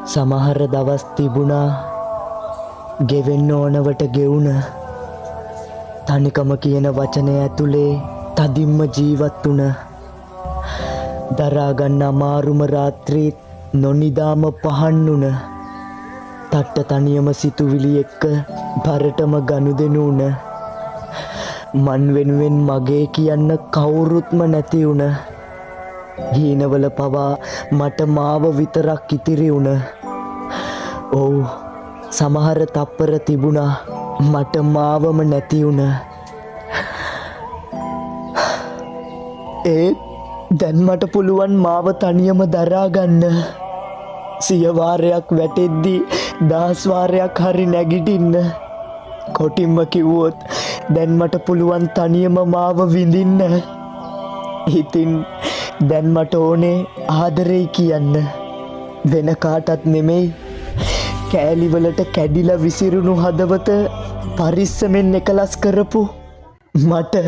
සමහර දවස් තිබුණා ගෙවෙන්න ඕනවට ගෙවුන තනිකම කියන වචනය ඇතුලේ තදින්ම ජීවත් වුණ දරාගන්න අමාරුම රාත්‍රීත් නොනිදාම පහන් වුණ තට්ට තනියම සිතුවිලි එක්ක බරටම ගනුදෙනු වුණ මන් වෙනුවෙන් මගේ කියන්න කවුරුත්ම නැති වුණ හීනවල පවා මට මාව විතරක් ඉතිරි වුණ ඔව් සමහර තප්පර තිබුණා මට මාවම නැති වුණ ඒත් දැන් මට පුළුවන් මාව තනියම දරාගන්න 100 වාරයක් වැටෙද්දි 10 වාරයක් හරි නැගිටින්න කොටින්ම කිව්වොත් දැන් මට පුළුවන් තනියම මාව විඳින්න ඉතින් දැන් මට ඕනේ ආදරේ කියන්න වෙන කාටත් නෙමෙයි කෑලිවලට කැඩිලා විසිරුණු හදවත පරිස්සමෙන් එකලස් කරපු මට